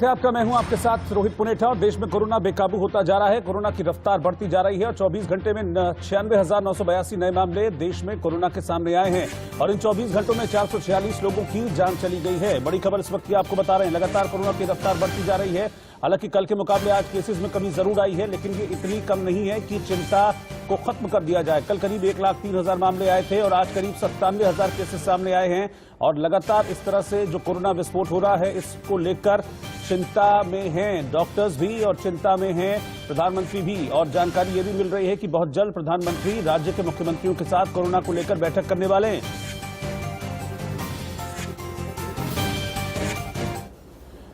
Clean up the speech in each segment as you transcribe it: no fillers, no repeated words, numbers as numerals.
आपका मैं हूं आपके साथ रोहित पुनेठा। और देश में कोरोना बेकाबू होता जा रहा है। कोरोना की रफ्तार बढ़ती जा रही है और 24 घंटे में 96,982 नए मामले देश में कोरोना के सामने आए हैं और इन 24 घंटों में 446 लोगों की जान चली गई है। बड़ी खबर इस वक्त की आपको बता रहे हैं। लगातार कोरोना की रफ्तार बढ़ती जा रही है। हालांकि कल के मुकाबले आज केसेस में कमी जरूर आई है, लेकिन ये इतनी कम नहीं है कि चिंता को खत्म कर दिया जाए। कल करीब 1,03,000 मामले आए थे और आज करीब 97,000 केसेस सामने आए हैं और लगातार इस तरह से जो कोरोना विस्फोट हो रहा है इसको लेकर चिंता में हैं डॉक्टर्स भी और चिंता में हैं प्रधानमंत्री भी। और जानकारी ये भी मिल रही है कि बहुत जल्द प्रधानमंत्री राज्य के मुख्यमंत्रियों के साथ कोरोना को लेकर बैठक करने वाले हैं।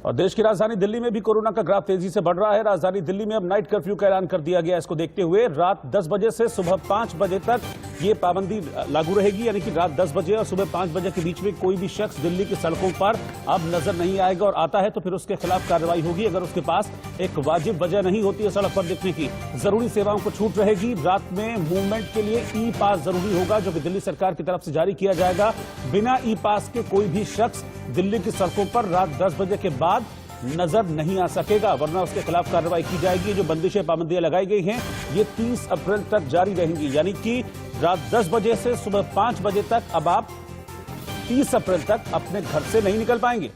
और देश की राजधानी दिल्ली में भी कोरोना का ग्राफ तेजी से बढ़ रहा है। राजधानी दिल्ली में अब नाइट कर्फ्यू का ऐलान कर दिया गया। इसको देखते हुए रात 10 बजे से सुबह 5 बजे तक ये पाबंदी लागू रहेगी, यानी कि रात 10 बजे और सुबह 5 बजे के बीच में कोई भी शख्स दिल्ली की सड़कों पर अब नजर नहीं आएगा और आता है तो फिर उसके खिलाफ कार्रवाई होगी अगर उसके पास एक वाजिब वजह नहीं होती है सड़क पर दिखने की। जरूरी सेवाओं को छूट रहेगी। रात में मूवमेंट के लिए ई पास जरूरी होगा, जो कि दिल्ली सरकार की तरफ से जारी किया जाएगा। बिना ई पास के कोई भी शख्स दिल्ली की सड़कों पर रात 10 बजे के बाद नजर नहीं आ सकेगा, वरना उसके खिलाफ कार्रवाई की जाएगी। जो बंदिशें पाबंदियां लगाई गई हैं ये 30 अप्रैल तक जारी रहेंगी, यानी कि रात 10 बजे से सुबह 5 बजे तक अब आप 30 अप्रैल तक अपने घर से नहीं निकल पाएंगे।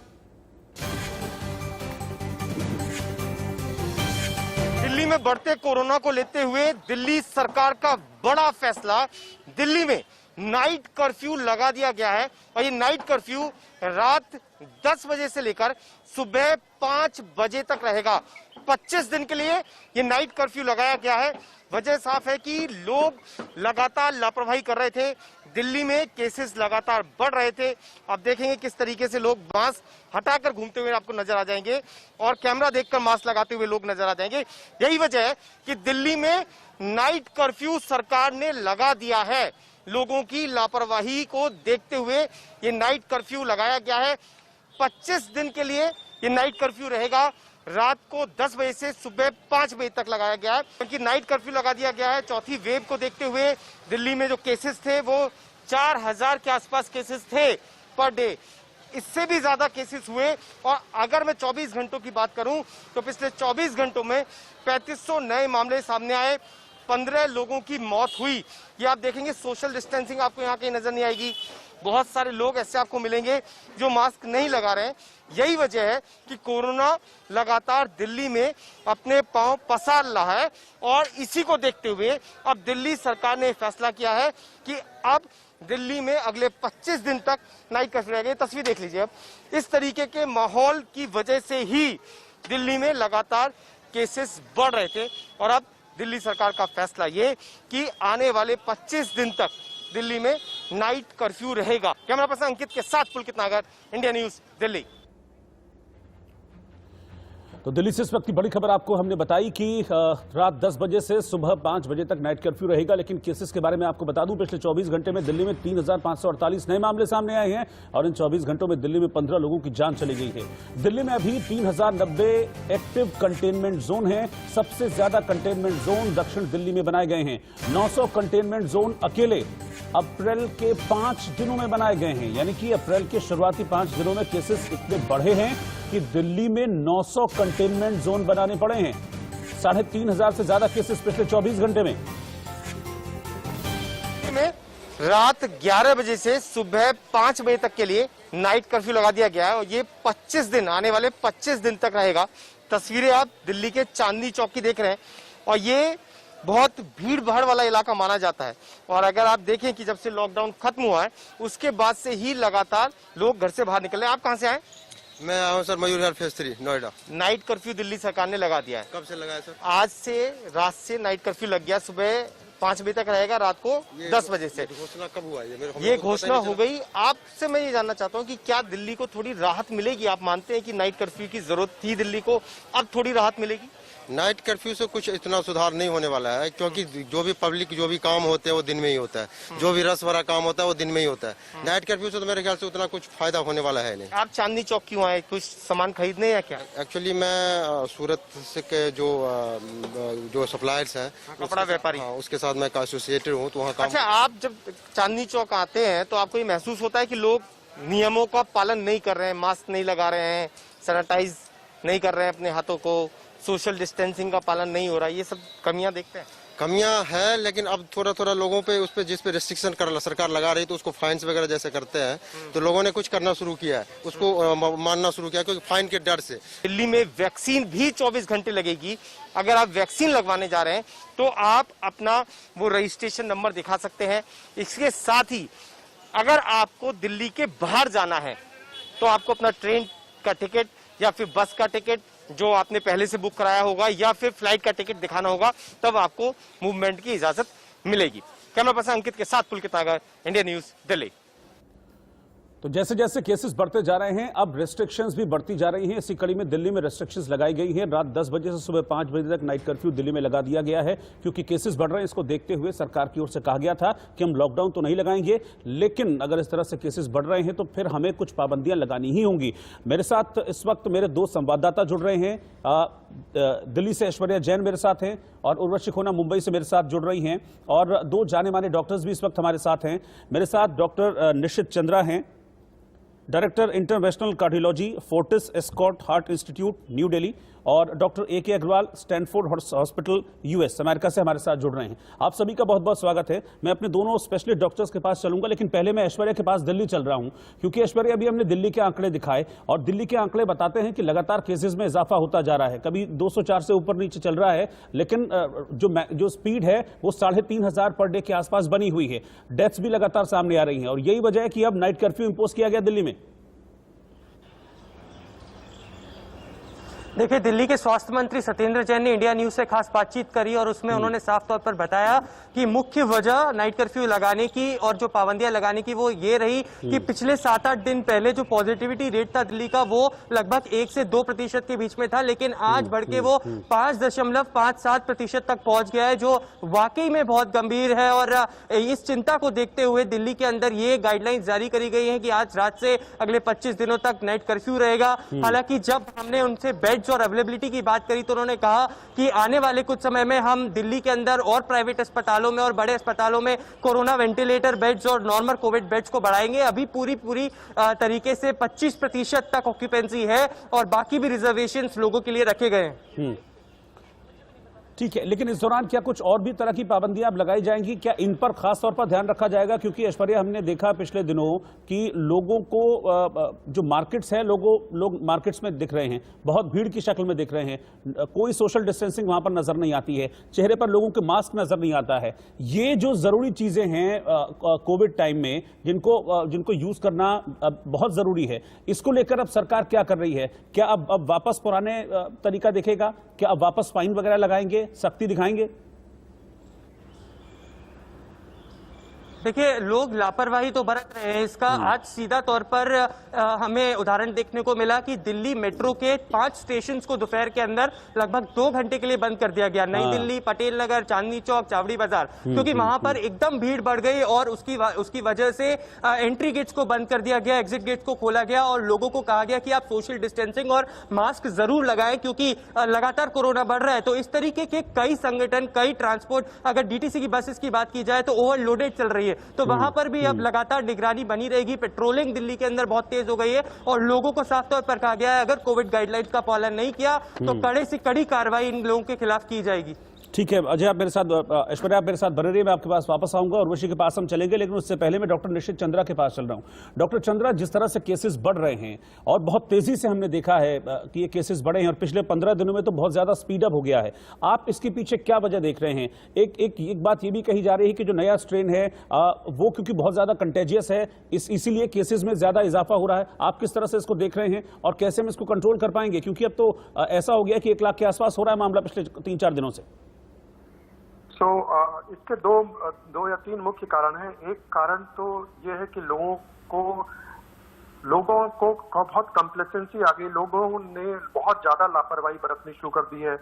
दिल्ली में बढ़ते कोरोना को लेते हुए दिल्ली सरकार का बड़ा फैसला, दिल्ली में नाइट कर्फ्यू लगा दिया गया है और ये नाइट कर्फ्यू रात 10 बजे से लेकर सुबह 5 बजे तक रहेगा। 25 दिन के लिए ये नाइट कर्फ्यू लगाया गया है। वजह साफ है कि लोग लगातार लापरवाही कर रहे थे। दिल्ली में केसेस लगातार बढ़ रहे थे। अब देखेंगे किस तरीके से लोग मास्क हटाकर घूमते हुए आपको नजर आ जाएंगे और कैमरा देखकर मास्क लगाते हुए लोग नजर आ जाएंगे। यही वजह है कि दिल्ली में नाइट कर्फ्यू सरकार ने लगा दिया है। लोगों की लापरवाही को देखते हुए ये नाइट कर्फ्यू लगाया गया है। 25 दिन के लिए ये नाइट कर्फ्यू रहेगा। रात को 10 बजे से सुबह 5 बजे तक लगाया गया है, क्योंकि नाइट कर्फ्यू लगा दिया गया है। चौथी वेव को देखते हुए दिल्ली में जो केसेस थे वो 4,000 के आसपास केसेस थे पर डे। इससे भी ज्यादा केसेस हुए और अगर मैं 24 घंटों की बात करूं तो पिछले 24 घंटों में 3500 नए मामले सामने आए। 15 लोगों की मौत हुई। ये आप देखेंगे सोशल डिस्टेंसिंग आपको यहाँ कहीं नजर नहीं आएगी। बहुत सारे लोग ऐसे आपको मिलेंगे जो मास्क नहीं लगा रहे हैं। यही वजह है कि कोरोना लगातार दिल्ली में अपने पांव पसार रहा है और इसी को देखते हुए अब दिल्ली सरकार ने फैसला किया है कि अब दिल्ली में अगले 25 दिन तक नाइट कर्फ्यू रहेगा। तस्वीर देख लीजिए। अब इस तरीके के माहौल की वजह से ही दिल्ली में लगातार केसेस बढ़ रहे थे और अब दिल्ली सरकार का फैसला ये कि आने वाले 25 दिन तक दिल्ली में नाइट कर्फ्यू रहेगा। कैमरा पर्सन अंकित के साथ पुलकित नागर, इंडिया न्यूज, दिल्ली। तो दिल्ली से इस वक्त की बड़ी खबर आपको हमने बताई कि रात 10 बजे से सुबह 5 बजे तक नाइट कर्फ्यू रहेगा। लेकिन केसेस के बारे में आपको बता दूं, पिछले 24 घंटे में दिल्ली में 3,548 नए मामले सामने आए हैं और इन 24 घंटों में दिल्ली में 15 लोगों की जान चली गई है। दिल्ली में अभी 3,090 एक्टिव कंटेनमेंट जोन है। सबसे ज्यादा कंटेनमेंट जोन दक्षिण दिल्ली में बनाए गए हैं। 900 कंटेनमेंट जोन अकेले अप्रैल के 5 दिनों में बनाए गए हैं, यानी कि अप्रैल के शुरुआती 5 दिनों में केसेस इतने बढ़े हैं कि दिल्ली में 900 कंटेनमेंट जोन बनाने पड़े हैं। 3,500 से ज्यादा केसेस पिछले 24 घंटे में। रात 11 बजे से सुबह 5 बजे तक के लिए नाइट कर्फ्यू लगा दिया गया है और ये 25 दिन, आने वाले 25 दिन तक रहेगा। तस्वीरें आप दिल्ली के चांदनी चौक की देख रहे हैं और ये बहुत भीड़ भाड़ वाला इलाका माना जाता है। और अगर आप देखें कि जब से लॉकडाउन खत्म हुआ है उसके बाद से ही लगातार लोग घर से बाहर निकले। आप कहां से आए? मैं आया हूं sir Mayur Vihar phase 3 Noida. Night curfew Delhi सरकार ने लगा दिया है। कब से लगाया सर? आज से रात से नाइट कर्फ्यू लग गया। सुबह 5 बजे तक रहेगा, रात को 10 बजे से। घोषणा कब हुआ ये घोषणा हो गई। आपसे मैं ये जानना चाहता हूँ कि क्या दिल्ली को थोड़ी राहत मिलेगी? आप मानते हैं कि नाइट कर्फ्यू की जरूरत थी दिल्ली को, अब थोड़ी राहत मिलेगी? नाइट कर्फ्यू से कुछ इतना सुधार नहीं होने वाला है, क्योंकि जो भी पब्लिक जो भी काम होते हैं वो दिन में ही होता है। जो भी रस भरा काम होता है वो दिन में ही होता है। नाइट कर्फ्यू से तो मेरे ख्याल से उतना कुछ फायदा होने वाला है नहीं। आप चांदनी चौक क्यों आए? कुछ सामान खरीदने या क्या? एक्चुअली मैं सूरत से के जो सप्लायर्स हैं, कपड़ा व्यापारी, उसके साथ मैं एसोसिएटेड हूँ, तो वहाँ काम। अच्छा, आप जब चांदनी चौक आते हैं तो आपको ये महसूस होता है कि लोग नियमों का पालन नहीं कर रहे हैं, मास्क नहीं लगा रहे हैं, सैनिटाइज नहीं कर रहे हैं अपने हाथों को, सोशल डिस्टेंसिंग का पालन नहीं हो रहा है, ये सब कमियां देखते हैं। कमियां है, लेकिन अब थोड़ा थोड़ा लोगों पे उस पे जिस पे रिस्ट्रिक्शन कर सरकार लगा रही तो उसको फाइन्स वगैरह जैसे करते हैं तो लोगों ने कुछ करना शुरू किया है, उसको मानना शुरू किया क्योंकि फाइन के डर से। दिल्ली में वैक्सीन भी 24 घंटे लगेगी। अगर आप वैक्सीन लगवाने जा रहे हैं तो आप अपना वो रजिस्ट्रेशन नंबर दिखा सकते हैं। इसके साथ ही अगर आपको दिल्ली के बाहर जाना है तो आपको अपना ट्रेन का टिकट या फिर बस का टिकट जो आपने पहले से बुक कराया होगा या फिर फ्लाइट का टिकट दिखाना होगा, तब आपको मूवमेंट की इजाजत मिलेगी। कैमरा पर्सन अंकित के साथ पुलकित नागर, इंडिया न्यूज, दिल्ली। तो जैसे जैसे केसेस बढ़ते जा रहे हैं अब रेस्ट्रिक्शंस भी बढ़ती जा रही हैं। इसी कड़ी में दिल्ली में रेस्ट्रिक्शंस लगाई गई हैं। रात 10 बजे से सुबह 5 बजे तक नाइट कर्फ्यू दिल्ली में लगा दिया गया है क्योंकि केसेस बढ़ रहे हैं। इसको देखते हुए सरकार की ओर से कहा गया था कि हम लॉकडाउन तो नहीं लगाएंगे, लेकिन अगर इस तरह से केसेस बढ़ रहे हैं तो फिर हमें कुछ पाबंदियां लगानी ही होंगी। मेरे साथ इस वक्त मेरे दो संवाददाता जुड़ रहे हैं। दिल्ली से ऐश्वर्या जैन मेरे साथ हैं और उर्वशी खोना मुंबई से मेरे साथ जुड़ रही हैं, और दो जाने माने डॉक्टर्स भी इस वक्त हमारे साथ हैं। मेरे साथ डॉक्टर निशित चंद्रा हैं, director international cardiology, Fortis escort heart institute, New Delhi, और doctor AK Agarwal, Stanford hospital, US America से हमारे साथ जुड़ रहे हैं। आप सभी का बहुत बहुत स्वागत है। मैं अपने दोनों स्पेशलिस्ट डॉक्टर्स के पास चलूंगा, लेकिन पहले मैं ऐश्वर्या के पास दिल्ली चल रहा हूं क्योंकि ऐश्वर्या अभी हमने दिल्ली के आंकड़े दिखाए और दिल्ली के आंकड़े बताते हैं कि लगातार केसेस में इजाफा होता जा रहा है। कभी 204 से ऊपर नीचे चल रहा है, लेकिन जो स्पीड है वो 3500 पर डे के आसपास बनी हुई है। डेथ्स भी लगातार सामने आ रही हैं और यही वजह है कि अब नाइट कर्फ्यू इंपोज किया गया दिल्ली में। देखिए, दिल्ली के स्वास्थ्य मंत्री सत्येंद्र जैन ने इंडिया न्यूज से खास बातचीत करी और उसमें उन्होंने साफ तौर पर बताया कि मुख्य वजह नाइट कर्फ्यू लगाने की और जो पाबंदियां लगाने की वो ये रही कि पिछले 7-8 दिन पहले जो पॉजिटिविटी रेट था दिल्ली का वो लगभग 1 से 2% के बीच में था, लेकिन आज बढ़ के वो 5.57% तक पहुंच गया है, जो वाकई में बहुत गंभीर है। और इस चिंता को देखते हुए दिल्ली के अंदर ये गाइडलाइंस जारी करी गई है कि आज रात से अगले 25 दिनों तक नाइट कर्फ्यू रहेगा। हालांकि जब हमने उनसे बेड और अवेलेबिलिटी की बात करी तो उन्होंने कहा कि आने वाले कुछ समय में हम दिल्ली के अंदर और प्राइवेट अस्पतालों में और बड़े अस्पतालों में कोरोना वेंटिलेटर बेड्स और नॉर्मल कोविड बेड्स को बढ़ाएंगे। अभी पूरी तरीके से 25% तक ऑक्यूपेंसी है और बाकी भी रिजर्वेशंस लोगों के लिए रखे गए हैं। ठीक है, लेकिन इस दौरान क्या कुछ और भी तरह की पाबंदियां अब लगाई जाएंगी? क्या इन पर खास तौर पर ध्यान रखा जाएगा? क्योंकि ऐश्वर्या, हमने देखा पिछले दिनों कि लोगों को जो मार्केट्स है, लोग मार्केट्स में दिख रहे हैं, बहुत भीड़ की शक्ल में दिख रहे हैं, कोई सोशल डिस्टेंसिंग वहां पर नजर नहीं आती है, चेहरे पर लोगों के मास्क नजर नहीं आता है। ये जो जरूरी चीजें हैं कोविड टाइम में जिनको यूज करना बहुत जरूरी है, इसको लेकर अब सरकार क्या कर रही है? क्या अब वापस पुराने तरीका देखेगा? क्या अब वापस फाइन वगैरह लगाएंगे, सख्ती दिखाएंगे? देखिए, लोग लापरवाही तो बरत रहे हैं। इसका आज सीधा तौर पर हमें उदाहरण देखने को मिला कि दिल्ली मेट्रो के 5 स्टेशन को दोपहर के अंदर लगभग 2 घंटे के लिए बंद कर दिया गया। नई दिल्ली, पटेल नगर, चांदनी चौक, चावड़ी बाजार, क्योंकि वहां पर एकदम भीड़ बढ़ गई और उसकी वजह से एंट्री गेट्स को बंद कर दिया गया, एग्जिट गेट्स को खोला गया और लोगों को कहा गया कि आप सोशल डिस्टेंसिंग और मास्क जरूर लगाएं क्योंकि लगातार कोरोना बढ़ रहा है। तो इस तरीके के कई संगठन, कई ट्रांसपोर्ट, अगर DTC की बसेस की बात की जाए तो ओवरलोडेड चल रही है, तो वहां पर भी अब लगातार निगरानी बनी रहेगी। पेट्रोलिंग दिल्ली के अंदर बहुत तेज हो गई है और लोगों को साफ तौर पर कहा गया है अगर कोविड गाइडलाइंस का पालन नहीं किया तो कड़े से कड़ी कार्रवाई इन लोगों के खिलाफ की जाएगी। ठीक है अजय, आप मेरे साथ, ऐश्वर्या आप मेरे साथ बने रहिए, मैं आपके पास वापस आऊंगा और उर्वशी के पास हम चलेंगे, लेकिन उससे पहले मैं डॉक्टर निशित चंद्रा के पास चल रहा हूं। डॉक्टर चंद्रा, जिस तरह से केसेस बढ़ रहे हैं और बहुत तेजी से हमने देखा है कि ये केसेस बढ़े हैं और पिछले 15 दिनों में तो बहुत ज्यादा स्पीड अप हो गया है, आप इसके पीछे क्या वजह देख रहे हैं? एक बात ये भी कही जा रही है कि जो नया स्ट्रेन है वो क्योंकि बहुत ज्यादा कंटेजियस है, इसीलिए केसेस में ज्यादा इजाफा हो रहा है। आप किस तरह से इसको देख रहे हैं और कैसे हम इसको कंट्रोल कर पाएंगे? क्योंकि अब तो ऐसा हो गया कि 1 लाख के आसपास हो रहा है मामला पिछले 3-4 दिनों से। इसके दो या तीन मुख्य कारण हैं। एक कारण तो ये है कि लोगों को बहुत कम्प्लेसेंसी आ गई, लोगों ने बहुत ज्यादा लापरवाही बरतनी शुरू कर दी है।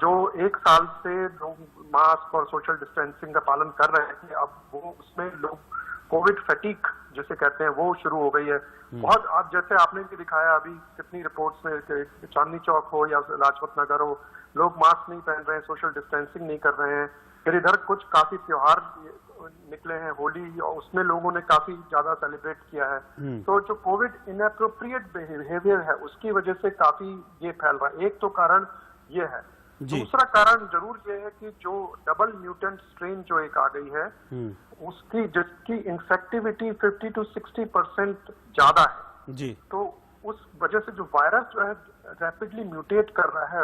जो 1 साल से लोग मास्क और सोशल डिस्टेंसिंग का पालन कर रहे थे, अब वो उसमें लोग कोविड फैटिक जिसे कहते हैं वो शुरू हो गई है। बहुत, आप जैसे आपने भी दिखाया अभी कितनी रिपोर्ट्स में, चांदनी चौक हो या लाजपत नगर हो, लोग मास्क नहीं पहन रहे हैं, सोशल डिस्टेंसिंग नहीं कर रहे हैं। फिर इधर कुछ काफी त्योहार निकले हैं होली, और उसमें लोगों ने काफी ज्यादा सेलिब्रेट किया है। तो जो कोविड इनएप्रोप्रिएट बिहेवियर है उसकी वजह से काफी ये फैल रहा है। एक तो कारण ये है। दूसरा कारण जरूर ये है कि जो डबल म्यूटेंट स्ट्रेन जो एक आ गई है उसकी जिसकी इन्फेक्टिविटी 50 to 60% ज्यादा है जी, तो उस वजह से जो वायरस जो है रैपिडली म्यूटेट कर रहा है।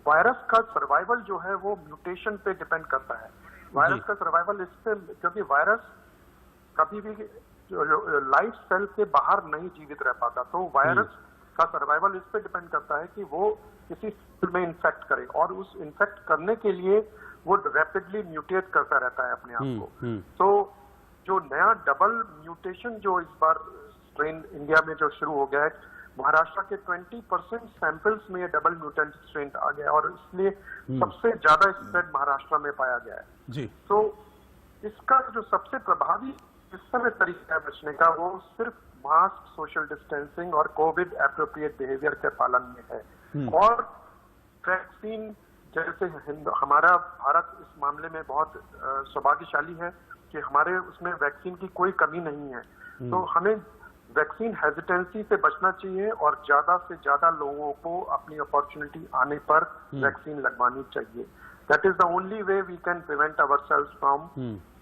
वायरस का सर्वाइवल जो है वो म्यूटेशन पे डिपेंड करता है। वायरस का सर्वाइवल इस पे, क्योंकि वायरस कभी भी लाइफ सेल के बाहर नहीं जीवित रह पाता, तो वायरस का सर्वाइवल इस पे डिपेंड करता है कि वो किसी सेल में इन्फेक्ट करे, और उस इन्फेक्ट करने के लिए वो रैपिडली म्यूटेट करता रहता है अपने आप को। तो जो नया डबल म्यूटेशन जो इस बार स्ट्रेन इंडिया में जो शुरू हो गया है, महाराष्ट्र के 20% सैंपल्स में ये डबल म्यूटेंट स्ट्रेन आ गया और इसलिए सबसे ज्यादा स्प्रेड महाराष्ट्र में पाया गया है जी। तो इसका जो सबसे प्रभावी इस समय तरीका है बचने का, वो सिर्फ मास्क, सोशल डिस्टेंसिंग और कोविड एप्रोप्रिएट बिहेवियर के पालन में है। और वैक्सीन, जैसे हमारा भारत इस मामले में बहुत सौभाग्यशाली है कि हमारे उसमें वैक्सीन की कोई कमी नहीं है, तो हमें वैक्सीन हेजिटेंसी से बचना चाहिए और ज्यादा से ज्यादा लोगों को अपनी अपॉर्चुनिटी आने पर वैक्सीन लगवानी चाहिए। That is the only way we can prevent ourselves from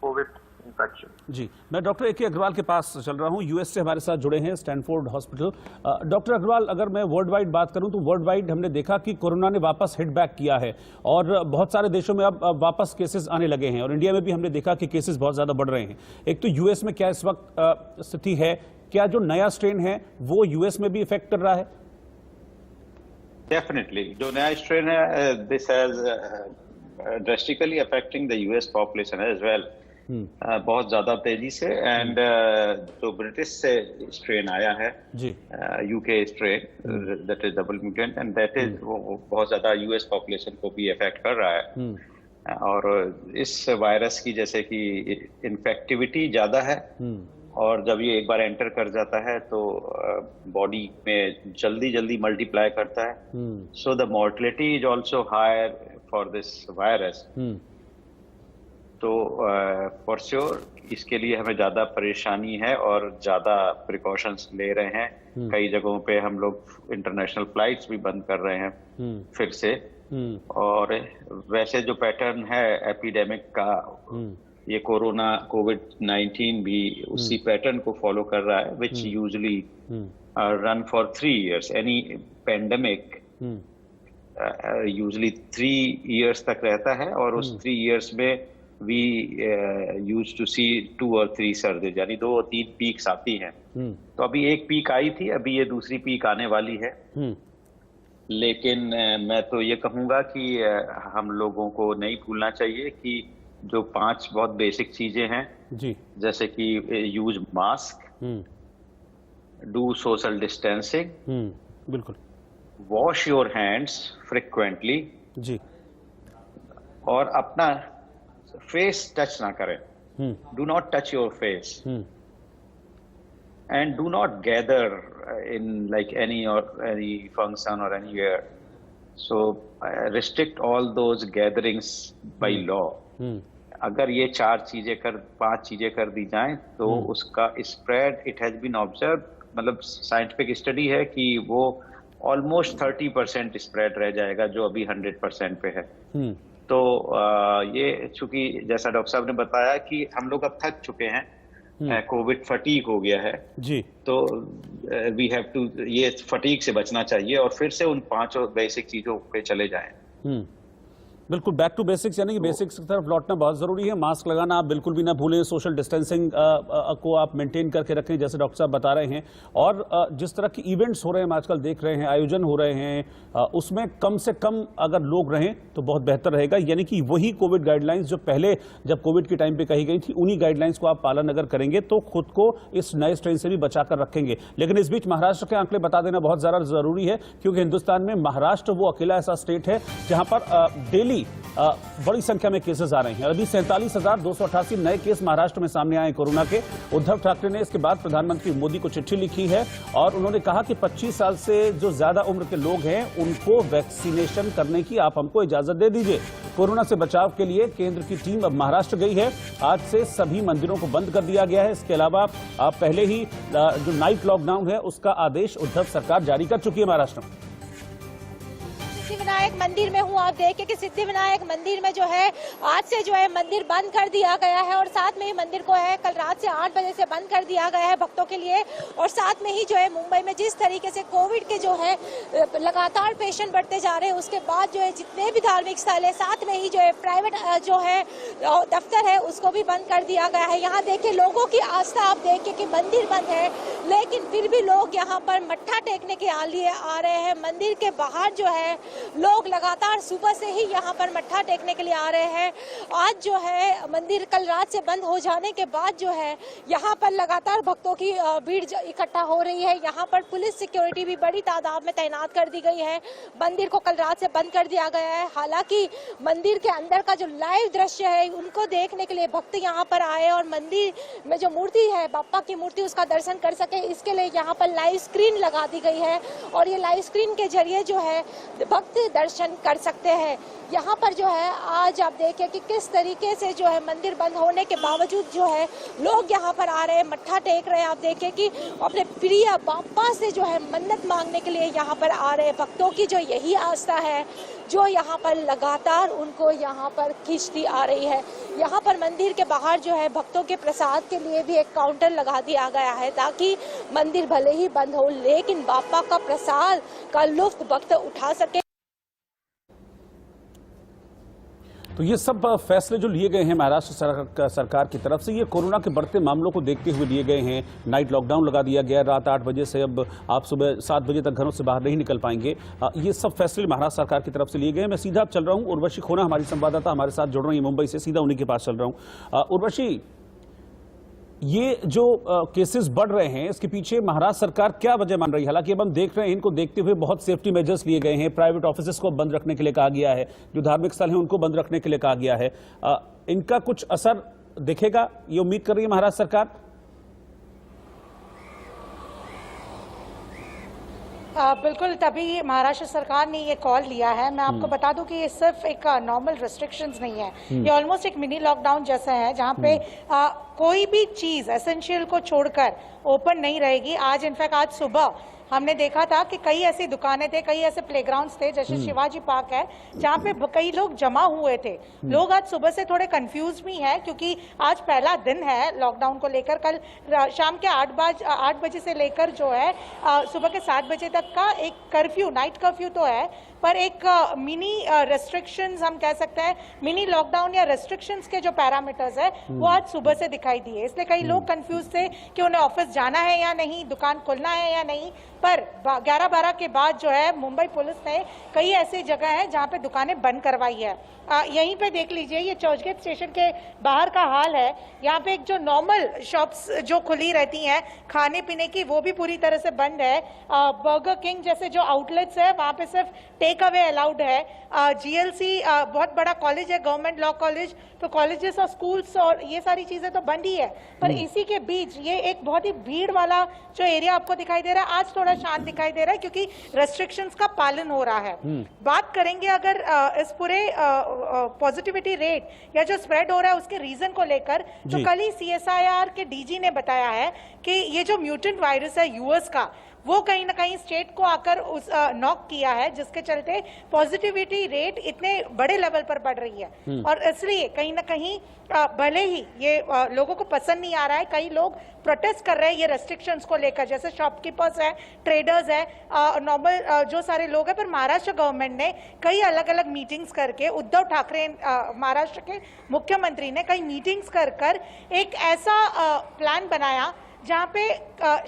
Covid infection. जी, मैं डॉक्टर ए.के. अग्रवाल के पास चल रहा हूं, यूएस से हमारे साथ जुड़े हैं स्टैनफोर्ड हॉस्पिटल। डॉक्टर अग्रवाल, अगर मैं वर्ल्ड वाइड बात करूं तो वर्ल्ड वाइड हमने देखा कि कोरोना ने वापस हिट बैक किया है और बहुत सारे देशों में अब वापस केसेस आने लगे हैं, और इंडिया में भी हमने देखा कि केसेस बहुत ज्यादा बढ़ रहे हैं। एक तो यूएस में क्या इस वक्त स्थिति है, क्या जो नया स्ट्रेन है वो यूएस में भी इफेक्ट कर रहा है? डेफिनेटली जो नया स्ट्रेन है, this has drastically affecting the US population as well, बहुत ज्यादा तेजी से। एंड जो ब्रिटिश से स्ट्रेन आया है UK strain, that is double mutant, and that is बहुत ज्यादा यूएस पॉपुलेशन को भी अफेक्ट कर रहा है। और इस वायरस की जैसे कि इन्फेक्टिविटी ज्यादा है, और जब ये एक बार एंटर कर जाता है तो बॉडी में जल्दी मल्टीप्लाई करता है। So the mortality is also higher for this virus. तो फॉर श्योर इसके लिए हमें ज्यादा परेशानी है और ज्यादा प्रिकॉशंस ले रहे हैं। कई जगहों पे हम लोग इंटरनेशनल फ्लाइट्स भी बंद कर रहे हैं फिर से। और वैसे जो पैटर्न है एपिडेमिक का, ये कोरोना कोविड-19 भी उसी पैटर्न को फॉलो कर रहा है, विच usually run for 3 years। Any pandemic usually 3 years तक रहता है, और उस 3 years में we use to see 2 or 3 surges, यानी 2 और 3 पीक्स आती हैं। तो अभी एक पीक आई थी, अभी ये दूसरी पीक आने वाली है। लेकिन मैं तो ये कहूंगा कि हम लोगों को नहीं भूलना चाहिए कि जो 5 बहुत बेसिक चीजें हैं जी, जैसे कि use mask, do social distancing, बिल्कुल, वॉश योर हैंड्स फ्रिक्वेंटली जी, और अपना फेस टच ना करें। Do not touch your face, and do not gather in like any function or anywhere. So restrict all those gatherings by law. अगर ये 5 चीजें कर दी जाएं तो उसका spread, it has been observe, मतलब साइंटिफिक स्टडी है कि वो ऑलमोस्ट 30% स्प्रेड रह जाएगा जो अभी 100% पे है। तो ये चूंकि जैसा डॉक्टर साहब ने बताया कि हम लोग अब थक चुके हैं, कोविड फटीक हो गया है जी, तो वी हैव टू, ये फटीक से बचना चाहिए और फिर से उन 5 बेसिक चीजों पे चले जाएं। बिल्कुल बैक टू बेसिक्स, यानी कि बेसिक्स की तरफ लौटना बहुत जरूरी है। मास्क लगाना आप बिल्कुल भी ना भूलें, सोशल डिस्टेंसिंग को आप मेंटेन करके रखें जैसे डॉक्टर साहब बता रहे हैं। और जिस तरह की इवेंट्स हो रहे हैं आजकल देख रहे हैं, आयोजन हो रहे हैं, उसमें कम से कम अगर लोग रहें तो बहुत बेहतर रहेगा। यानी कि वही कोविड गाइडलाइंस जो पहले जब कोविड के टाइम पे कही गई थी, उन्हीं गाइडलाइंस को आप पालन अगर करेंगे तो खुद को इस नए स्ट्रेन से भी बचाकर रखेंगे। लेकिन इस बीच महाराष्ट्र के आंकड़े बता देना बहुत ज्यादा जरूरी है, क्योंकि हिंदुस्तान में महाराष्ट्र वो अकेला ऐसा स्टेट है जहां पर डेली बड़ी संख्या में केसेस आ रहे हैं। अभी 47,288 नए केस महाराष्ट्र में सामने आए कोरोना के। उद्धव ठाकरे ने इसके बाद प्रधानमंत्री मोदी को चिट्ठी लिखी है और उन्होंने कहा कि 25 साल से जो ज्यादा उम्र के लोग हैं उनको वैक्सीनेशन करने की आप हमको इजाजत दे दीजिए। कोरोना से बचाव के लिए केंद्र की टीम अब महाराष्ट्र गई है। आज से सभी मंदिरों को बंद कर दिया गया है। इसके अलावा पहले ही जो नाइट लॉकडाउन है उसका आदेश उद्धव सरकार जारी कर चुकी है महाराष्ट्र में। सिद्धिविनायक मंदिर में हूँ, आप देखें कि सिद्धिविनायक मंदिर में जो है आज से जो है मंदिर बंद कर दिया गया है और साथ में ही मंदिर को है कल रात से 8 बजे से बंद कर दिया गया है भक्तों के लिए। और साथ में ही जो है मुंबई में जिस तरीके से कोविड के जो है लगातार पेशेंट बढ़ते जा रहे हैं उसके बाद जो है जितने भी धार्मिक स्थल है साथ में ही जो है प्राइवेट जो है दफ्तर है उसको भी बंद कर दिया गया है। यहाँ देखिए लोगों की आस्था आप देखिए कि मंदिर बंद है लेकिन फिर भी लोग यहाँ पर मत्था टेकने के लिए आ रहे हैं। मंदिर के बाहर जो है लोग लगातार सुबह से ही यहाँ पर मत्था टेकने के लिए आ रहे हैं। आज जो है मंदिर कल रात से बंद हो जाने के बाद जो है यहाँ पर लगातार भक्तों की भीड़ इकट्ठा हो रही है। यहाँ पर पुलिस सिक्योरिटी भी बड़ी तादाद में तैनात कर दी गई है। मंदिर को कल रात से बंद कर दिया गया है। हालांकि मंदिर के अंदर का जो लाइव दृश्य है उनको देखने के लिए भक्त यहाँ पर आए और मंदिर में जो मूर्ति है बाप्पा की मूर्ति उसका दर्शन कर सके इसके लिए यहाँ पर लाइव स्क्रीन लगा दी गई है और ये लाइव स्क्रीन के जरिए जो है भक्त दर्शन कर सकते हैं। यहाँ पर जो है आज आप देखें कि किस तरीके से जो है मंदिर बंद होने के बावजूद जो है लोग यहाँ पर आ रहे हैं, मत्था टेक रहे हैं। आप देखें कि अपने प्रिय बाप्पा से जो है मन्नत मांगने के लिए यहाँ पर आ रहे हैं। भक्तों की जो यही आस्था है जो यहाँ पर लगातार उनको यहाँ पर खींचती आ रही है। यहाँ पर मंदिर के बाहर जो है भक्तों के प्रसाद के लिए भी एक काउंटर लगा दिया गया है ताकि मंदिर भले ही बंद हो लेकिन बाप्पा का प्रसाद का लुत्फ भक्त उठा सके। तो ये सब फैसले जो लिए गए हैं महाराष्ट्र सरकार की तरफ से ये कोरोना के बढ़ते मामलों को देखते हुए लिए गए हैं। नाइट लॉकडाउन लगा दिया गया रात 8 बजे से, अब आप सुबह 7 बजे तक घरों से बाहर नहीं निकल पाएंगे। ये सब फैसले महाराष्ट्र सरकार की तरफ से लिए गए हैं। मैं सीधा चल रहा हूँ, उर्वशी खोना हमारी संवाददाता हमारे साथ जुड़ रही है मुंबई से, सीधा उन्हीं के पास चल रहा हूँ। उर्वशी, ये जो केसेस बढ़ रहे हैं इसके पीछे महाराष्ट्र सरकार क्या वजह मान रही है? हालांकि अब हम देख रहे हैं इनको देखते हुए बहुत सेफ्टी मेजर्स लिए गए हैं। प्राइवेट ऑफिसेस को बंद रखने के लिए कहा गया है, जो धार्मिक स्थल हैं उनको बंद रखने के लिए कहा गया है। इनका कुछ असर दिखेगा ये उम्मीद कर रही है महाराष्ट्र सरकार? बिल्कुल, तभी महाराष्ट्र सरकार ने ये कॉल लिया है। मैं आपको बता दूं कि ये सिर्फ एक नॉर्मल रेस्ट्रिक्शंस नहीं है, ये ऑलमोस्ट एक मिनी लॉकडाउन जैसा है जहां पे कोई भी चीज एसेंशियल को छोड़कर ओपन नहीं रहेगी। आज इनफैक्ट आज सुबह हमने देखा था कि कई ऐसी दुकानें थे, कई ऐसे प्लेग्राउंड्स थे जैसे शिवाजी पार्क है जहाँ पे कई लोग जमा हुए थे। लोग आज सुबह से थोड़े कंफ्यूज भी हैं क्योंकि आज पहला दिन है लॉकडाउन को लेकर। कल शाम के 8 बजे से लेकर जो है सुबह के 7 बजे तक का एक कर्फ्यू, नाइट कर्फ्यू तो है पर एक मिनी रेस्ट्रिक्शंस हम कह सकते हैं, मिनी लॉकडाउन या रेस्ट्रिक्शंस के जो पैरामीटर्स है वो आज सुबह से दिखाई दिए। इसलिए कई लोग कंफ्यूज थे कि उन्हें ऑफिस जाना है या नहीं, दुकान खोलना है या नहीं। पर 11-12 के बाद जो है मुंबई पुलिस ने कई ऐसी जगह है जहां पे दुकानें बंद करवाई है। यहीं पे देख लीजिए, ये चर्चगेट स्टेशन के बाहर का हाल है। यहाँ पे एक जो नॉर्मल शॉप्स जो खुली रहती हैं खाने पीने की वो भी पूरी तरह से बंद है। बर्गर किंग जैसे जो आउटलेट्स है वहाँ पे सिर्फ टेक अवे अलाउड है। GLC बहुत बड़ा कॉलेज है, गवर्नमेंट लॉ कॉलेज, तो कॉलेजेस और स्कूल्स और ये सारी चीजें तो बंद ही है। पर इसी के बीच ये एक बहुत ही भीड़ वाला जो एरिया आपको दिखाई दे रहा है आज थोड़ा शांत दिखाई दे रहा है क्योंकि रेस्ट्रिक्शंस का पालन हो रहा है। बात करेंगे अगर इस पूरे पॉजिटिविटी रेट या जो स्प्रेड हो रहा है उसके रीजन को लेकर, तो कल ही CSIR के DG ने बताया है कि ये जो म्यूटेंट वायरस है US का वो कहीं ना कहीं स्टेट को आकर उस नॉक किया है जिसके चलते पॉजिटिविटी रेट इतने बड़े लेवल पर बढ़ रही है। और इसलिए कहीं ना कहीं भले ही ये लोगों को पसंद नहीं आ रहा है, कई लोग प्रोटेस्ट कर रहे हैं ये रेस्ट्रिक्शंस को लेकर, जैसे शॉपकीपर्स है, ट्रेडर्स है, नॉर्मल जो सारे लोग हैं। पर महाराष्ट्र गवर्नमेंट ने कई अलग अलग मीटिंग्स करके, उद्धव ठाकरे महाराष्ट्र के मुख्यमंत्री ने कई मीटिंग्स कर एक ऐसा प्लान बनाया जहां पे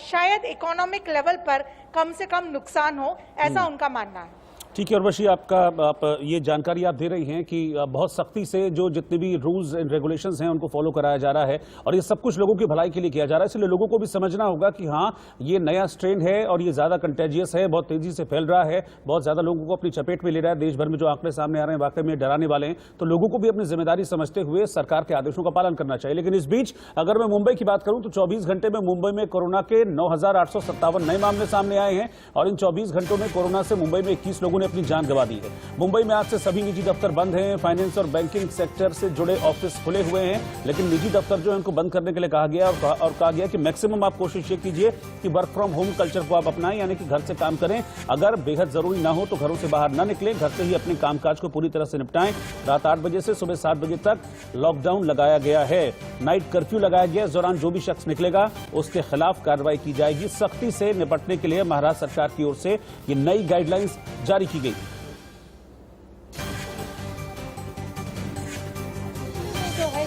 शायद इकोनॉमिक लेवल पर कम से कम नुकसान हो, ऐसा उनका मानना है। ठीक है उर्वशी, आप ये जानकारी आप दे रही हैं कि बहुत सख्ती से जो जितने भी रूल्स एंड रेगुलेशंस हैं उनको फॉलो कराया जा रहा है और ये सब कुछ लोगों की भलाई के लिए किया जा रहा है। इसलिए लोगों को भी समझना होगा कि हाँ, ये नया स्ट्रेन है और ये ज्यादा कंटेजियस है, बहुत तेजी से फैल रहा है, बहुत ज्यादा लोगों को अपनी चपेट में ले रहा है। देश भर में जो आंकड़े सामने आ रहे हैं वाकई में डराने वाले हैं। तो लोगों को भी अपनी जिम्मेदारी समझते हुए सरकार के आदेशों का पालन करना चाहिए। लेकिन इस बीच अगर मैं मुंबई की बात करूं तो 24 घंटे में मुंबई में कोरोना के 9,857 नए मामले सामने आए हैं और इन 24 घंटों में कोरोना से मुंबई में 21 लोगों ने अपनी जान गंवा दी है। मुंबई में आज से सभी निजी दफ्तर बंद हैं, फाइनेंस और बैंकिंग सेक्टर से जुड़े ऑफिस खुले हुए हैं, लेकिन निजी दफ्तर जो है उनको बंद करने के लिए कहा गया और कहा गया कि मैक्सिमम आप कोशिश ये कीजिए कि वर्क फ्रॉम होम कल्चर को आप अपनाएं, यानी कि घर से काम करें। अगर बेहद जरूरी ना हो तो घरों से बाहर ना निकलें, घर से ही अपने कामकाज को पूरी तरह से निपटाएं। रात 8 बजे से सुबह 7 बजे तक लॉकडाउन लगाया गया है, नाइट कर्फ्यू लगाया गया। इस दौरान जो भी शख्स निकलेगा उसके खिलाफ कार्रवाई की जाएगी। सख्ती से निपटने के लिए महाराष्ट्र सरकार की ओर से ये नई गाइडलाइंस जारी की गई।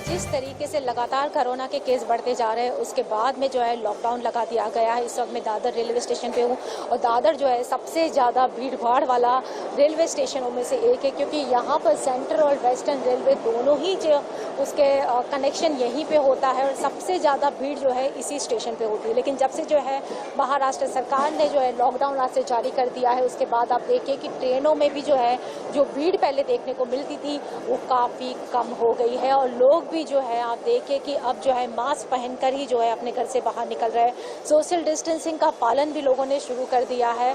जिस तरीके से लगातार कोरोना के केस बढ़ते जा रहे हैं उसके बाद में जो है लॉकडाउन लगा दिया गया है। इस वक्त मैं दादर रेलवे स्टेशन पे हूँ और दादर जो है सबसे ज़्यादा भीड़ भाड़ वाला रेलवे स्टेशनों में से एक है, क्योंकि यहाँ पर सेंट्रल और वेस्टर्न रेलवे दोनों ही जो उसके कनेक्शन यहीं पे होता है और सबसे ज़्यादा भीड़ जो है इसी स्टेशन पे होती है। लेकिन जब से जो है महाराष्ट्र सरकार ने जो है लॉकडाउन आज से जारी कर दिया है उसके बाद आप देखिए कि ट्रेनों में भी जो है जो भीड़ पहले देखने को मिलती थी वो काफ़ी कम हो गई है और लोग भी जो है आप देखिए कि अब जो है मास्क पहनकर ही जो है अपने घर से बाहर निकल रहे हैं। सोशल डिस्टेंसिंग का पालन भी लोगों ने शुरू कर दिया है।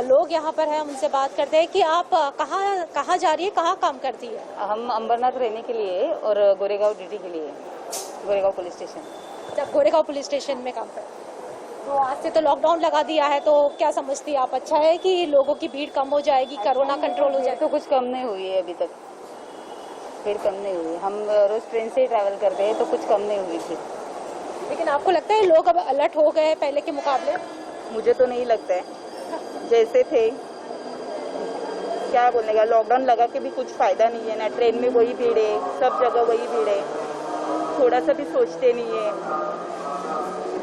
लोग यहाँ पर हैं, उनसे बात करते हैं कि आप कहाँ जा रही है, कहाँ काम करती है? हम अंबरनाथ रहने के लिए और गोरेगांव ड्यूटी के लिए, गोरेगांव पुलिस स्टेशन। जब गोरेगांव पुलिस स्टेशन में काम कर तो आज से तो लॉकडाउन लगा दिया है, तो क्या समझती है आप? अच्छा है कि लोगों की भीड़ कम हो जाएगी, कोरोना कंट्रोल हो जाएगा? तो कुछ कम नहीं हुई है अभी तक, फिर कम नहीं हुई। हम रोज ट्रेन से ही ट्रैवल करते हैं तो कुछ कम नहीं हुई थी। लेकिन आपको लगता है लोग अब अलर्ट हो गए हैं पहले के मुकाबले? मुझे तो नहीं लगता है, जैसे थे क्या बोलने का, लॉकडाउन लगा के भी कुछ फायदा नहीं है ना। ट्रेन में वही भीड़ है, सब जगह वही भीड़ है, थोड़ा सा भी सोचते नहीं है।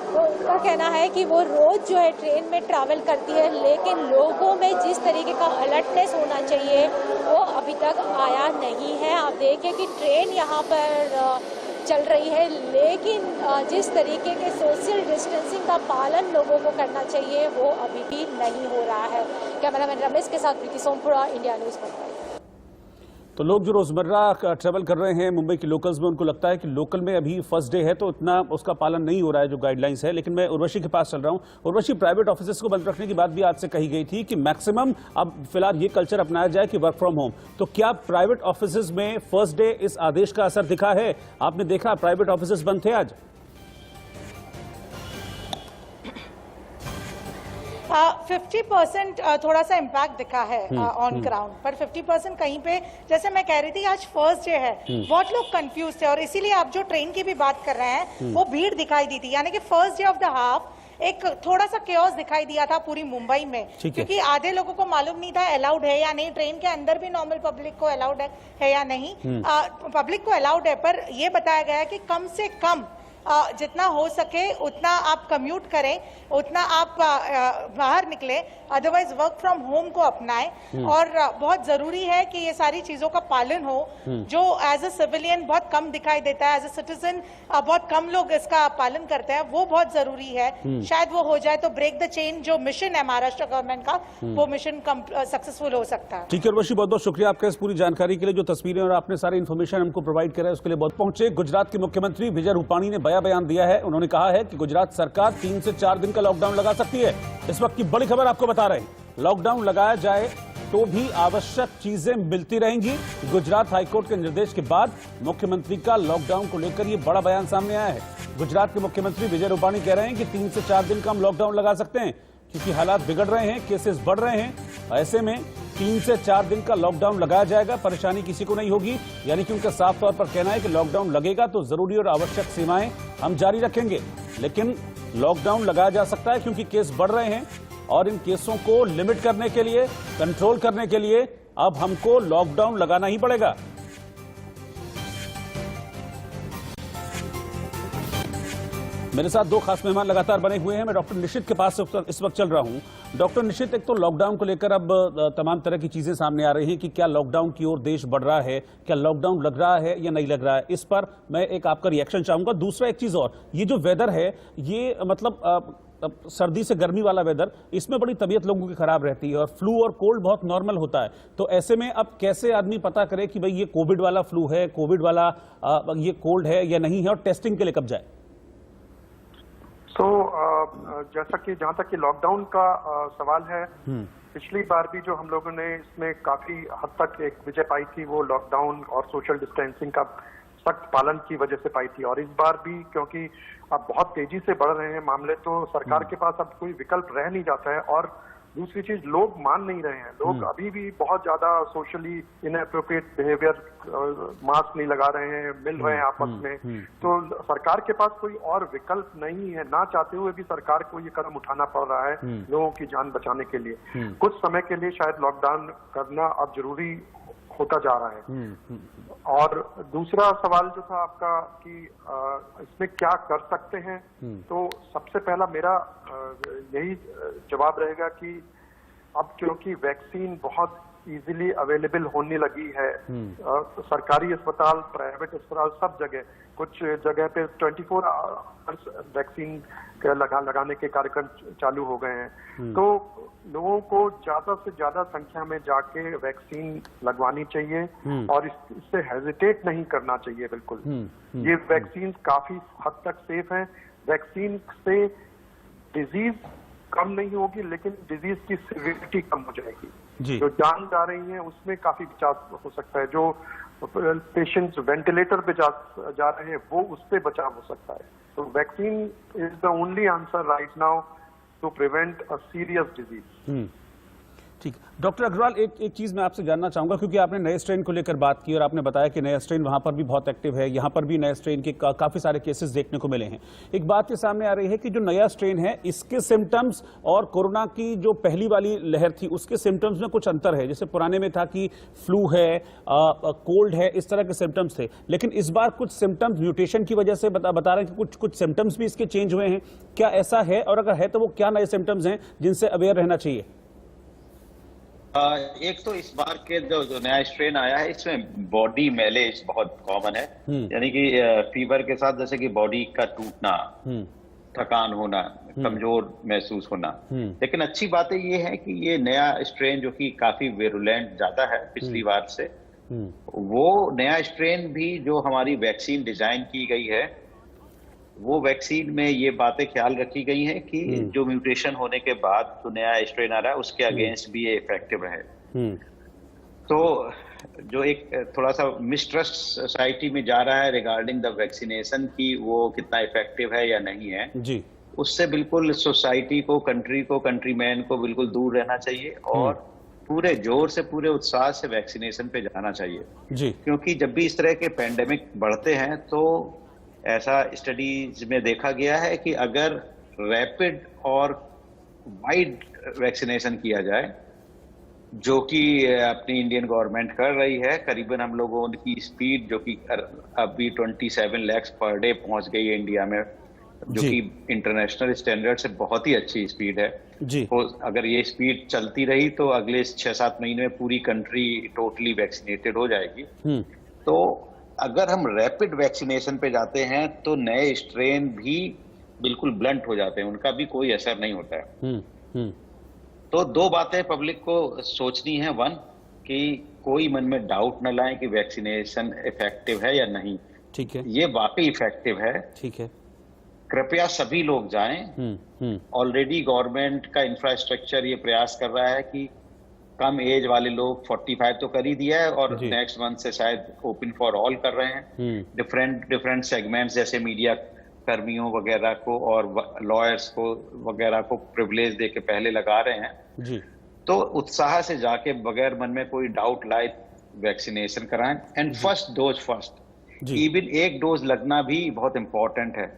तो उनका कहना है कि वो रोज जो है ट्रेन में ट्रैवल करती है, लेकिन लोगों में जिस तरीके का अलर्टनेस होना चाहिए वो अभी तक आया नहीं है। आप देखिए कि ट्रेन यहाँ पर चल रही है, लेकिन जिस तरीके के सोशल डिस्टेंसिंग का पालन लोगों को करना चाहिए वो अभी भी नहीं हो रहा है। कैमरामैन रमेश के साथ प्रीति सोमपुरा, इंडिया न्यूज़ मुंबई। तो लोग जो रोजमर्रा ट्रेवल कर रहे हैं मुंबई के लोकल्स में, उनको लगता है कि लोकल में अभी फर्स्ट डे है तो इतना उसका पालन नहीं हो रहा है जो गाइडलाइंस है। लेकिन मैं उर्वशी के पास चल रहा हूं। उर्वशी, प्राइवेट ऑफिसेस को बंद रखने की बात भी आज से कही गई थी कि मैक्सिमम अब फिलहाल ये कल्चर अपनाया जाए कि वर्क फ्रॉम होम। तो क्या प्राइवेट ऑफिसेस में फर्स्ट डे इस आदेश का असर दिखा है? आपने देखा प्राइवेट ऑफिसेस बंद थे आज? 50% थोड़ा सा इम्पैक्ट दिखा है ऑन ग्राउंड, पर 50% कहीं पे, जैसे मैं कह रही थी आज फर्स्ट डे है, बहुत लोग कंफ्यूज थे और इसीलिए आप जो ट्रेन की भी बात कर रहे हैं वो भीड़ दिखाई दी थी। यानी कि first day of the half एक थोड़ा सा केओस दिखाई दिया था पूरी मुंबई में, क्योंकि आधे लोगों को मालूम नहीं था अलाउड है या नहीं, ट्रेन के अंदर भी नॉर्मल पब्लिक को अलाउड है या नहीं। पब्लिक को अलाउड है, पर यह बताया गया है कि कम से कम जितना हो सके उतना आप कम्यूट करें, उतना आप बाहर निकले, अदरवाइज वर्क फ्रॉम होम को अपनाएं। और बहुत जरूरी है कि ये सारी चीजों का पालन हो, जो एज अ सिविलियन बहुत कम दिखाई देता है, एज अ सिटीजन बहुत कम लोग इसका पालन करते हैं, वो बहुत जरूरी है। शायद वो हो जाए तो ब्रेक द चेन जो मिशन है महाराष्ट्र गवर्नमेंट का, वो मिशन सक्सेसफुल हो सकता है। ठीक है उर्वशी, बहुत बहुत शुक्रिया आपका इस पूरी जानकारी के लिए। जो तस्वीरें और आपने सारी इन्फॉर्मेशन हमको प्रोवाइड करा है उसके लिए बहुत। पहुंचे गुजरात के मुख्यमंत्री विजय रूपाणी ने बयान दिया है। उन्होंने कहा है कि गुजरात सरकार 3 से 4 दिन का लॉकडाउन लगा सकती है। इस वक्त की बड़ी खबर आपको बता रहे हैं, लॉकडाउन लगाया जाए तो भी आवश्यक चीजें मिलती रहेंगी। गुजरात हाईकोर्ट के निर्देश के बाद मुख्यमंत्री का लॉकडाउन को लेकर यह बड़ा बयान सामने आया है। गुजरात के मुख्यमंत्री विजय रूपाणी कह रहे हैं कि 3 से 4 दिन का हम लॉकडाउन लगा सकते हैं, क्योंकि हालात बिगड़ रहे हैं, केसेस बढ़ रहे हैं। ऐसे में 3 से 4 दिन का लॉकडाउन लगाया जाएगा, परेशानी किसी को नहीं होगी। यानी कि उनका साफ तौर पर कहना है कि लॉकडाउन लगेगा तो जरूरी और आवश्यक सेवाएं हम जारी रखेंगे, लेकिन लॉकडाउन लगाया जा सकता है क्योंकि केस बढ़ रहे हैं और इन केसों को लिमिट करने के लिए, कंट्रोल करने के लिए अब हमको लॉकडाउन लगाना ही पड़ेगा। मेरे साथ दो खास मेहमान लगातार बने हुए हैं। मैं डॉक्टर निशित के पास इस वक्त चल रहा हूं। डॉक्टर निशित, एक तो लॉकडाउन को लेकर अब तमाम तरह की चीजें सामने आ रही हैं कि क्या लॉकडाउन की ओर देश बढ़ रहा है, क्या लॉकडाउन लग रहा है या नहीं लग रहा है, इस पर मैं एक आपका रिएक्शन चाहूंगा। दूसरा एक चीज और, ये जो वेदर है, ये मतलब सर्दी से गर्मी वाला वेदर, इसमें बड़ी तबीयत लोगों की खराब रहती है और फ्लू और कोल्ड बहुत नॉर्मल होता है। तो ऐसे में अब कैसे आदमी पता करे कि भाई ये कोविड वाला फ्लू है, कोविड वाला ये कोल्ड है या नहीं है, और टेस्टिंग के लिए कब जाए? तो जैसा कि जहां तक कि लॉकडाउन का सवाल है, पिछली बार भी जो हम लोगों ने इसमें काफी हद तक एक विजय पाई थी, वो लॉकडाउन और सोशल डिस्टेंसिंग का सख्त पालन की वजह से पाई थी। और इस बार भी क्योंकि अब बहुत तेजी से बढ़ रहे हैं मामले, तो सरकार के पास अब कोई विकल्प रह नहीं जाता है। और दूसरी चीज, लोग मान नहीं रहे हैं। लोग अभी भी बहुत ज्यादा सोशली इनएप्रोप्रिएट बिहेवियर, मास्क नहीं लगा रहे हैं, मिल रहे हैं आपस में। तो सरकार के पास कोई और विकल्प नहीं है, ना चाहते हुए भी सरकार को ये कदम उठाना पड़ रहा है लोगों की जान बचाने के लिए। कुछ समय के लिए शायद लॉकडाउन करना अब जरूरी होता जा रहा है। और दूसरा सवाल जो था आपका कि इसमें क्या कर सकते हैं, तो सबसे पहला मेरा यही जवाब रहेगा कि अब क्योंकि वैक्सीन बहुत इजीली अवेलेबल होने लगी है, सरकारी अस्पताल, प्राइवेट अस्पताल, सब जगह, कुछ जगह पे 24 आवर्स वैक्सीन लगाने के कार्यक्रम चालू हो गए हैं। तो लोगों को ज्यादा से ज्यादा संख्या में जाके वैक्सीन लगवानी चाहिए और इससे हेजिटेट नहीं करना चाहिए बिल्कुल। ये वैक्सीन काफी हद तक सेफ हैं। वैक्सीन से डिजीज कम नहीं होगी, लेकिन डिजीज की सिवियरिटी कम हो जाएगी। जो जान जा रही है उसमें काफी बचाव हो सकता है। जो पेशेंट्स वेंटिलेटर पे जा रहे हैं, वो उससे बचाव हो सकता है। तो vaccine is the only answer right now to prevent a serious disease. ठीक, डॉक्टर अग्रवाल, एक चीज मैं आपसे जानना चाहूंगा, क्योंकि आपने नए स्ट्रेन को लेकर बात की और आपने बताया कि नया स्ट्रेन वहां पर भी बहुत एक्टिव है, यहां पर भी नए स्ट्रेन के काफी सारे केसेस देखने को मिले हैं। एक बात ये सामने आ रही है कि जो नया स्ट्रेन है, इसके सिम्टम्स और कोरोना की जो पहली वाली लहर थी उसके सिम्टम्स में कुछ अंतर है। जैसे पुराने में था कि फ्लू है, कोल्ड है, इस तरह के सिम्टम्स थे, लेकिन इस बार कुछ सिम्टम्स म्यूटेशन की वजह से बता रहे हैं कि कुछ सिम्टम्स भी इसके चेंज हुए हैं। क्या ऐसा है, और अगर है तो वो क्या नए सिम्टम्स हैं जिनसे अवेयर रहना चाहिए? एक तो इस बार के जो नया स्ट्रेन आया है, इसमें बॉडी मैलेज बहुत कॉमन है। यानी कि फीवर के साथ जैसे कि बॉडी का टूटना, थकान होना, कमजोर महसूस होना। लेकिन अच्छी बात ये है कि ये नया स्ट्रेन जो कि काफी वेरुलेंट ज्यादा है पिछली बार से, वो नया स्ट्रेन भी जो हमारी वैक्सीन डिजाइन की गई है, वो वैक्सीन में ये बातें ख्याल रखी गई हैं कि जो म्यूटेशन होने के बाद जो नया स्ट्रेन आ रहा है उसके अगेंस्ट भी ये इफेक्टिव रहे। तो जो एक थोड़ा सा मिसट्रस्ट सोसाइटी में जा रहा है रिगार्डिंग द वैक्सीनेशन की वो कितना इफेक्टिव है या नहीं है जी, उससे बिल्कुल सोसाइटी को, कंट्री को, कंट्रीमैन को बिल्कुल दूर रहना चाहिए और पूरे जोर से, पूरे उत्साह से वैक्सीनेशन पे जाना चाहिए जी। क्योंकि जब भी इस तरह के पैंडेमिक बढ़ते हैं तो ऐसा स्टडीज में देखा गया है कि अगर रैपिड और वाइड वैक्सीनेशन किया जाए, जो कि अपनी इंडियन गवर्नमेंट कर रही है, करीबन हम लोगों की स्पीड जो कि अभी 27 लाख पर डे पहुंच गई है इंडिया में, जो कि इंटरनेशनल स्टैंडर्ड से बहुत ही अच्छी स्पीड है जी। तो अगर ये स्पीड चलती रही तो अगले 6-7 महीने में पूरी कंट्री टोटली वैक्सीनेटेड हो जाएगी। तो अगर हम रैपिड वैक्सीनेशन पे जाते हैं तो नए स्ट्रेन भी बिल्कुल ब्लंट हो जाते हैं, उनका भी कोई असर नहीं होता है। तो दो बातें पब्लिक को सोचनी है। वन, कि कोई मन में डाउट न लाए कि वैक्सीनेशन इफेक्टिव है या नहीं। ठीक है, ये वाकई इफेक्टिव है। ठीक है, कृपया सभी लोग जाएं। ऑलरेडी गवर्नमेंट का इंफ्रास्ट्रक्चर ये प्रयास कर रहा है कि कम एज वाले लोग 45 तो कर ही दिया है और नेक्स्ट मंथ से शायद ओपन फॉर ऑल कर रहे हैं। डिफरेंट सेगमेंट्स जैसे मीडिया कर्मियों वगैरह को और लॉयर्स को वगैरह को प्रिविलेज दे के पहले लगा रहे हैं जी। तो उत्साह से जाके बगैर मन में कोई डाउट लाए वैक्सीनेशन कराएं। And first dose first, even एक डोज लगना भी बहुत इंपॉर्टेंट है।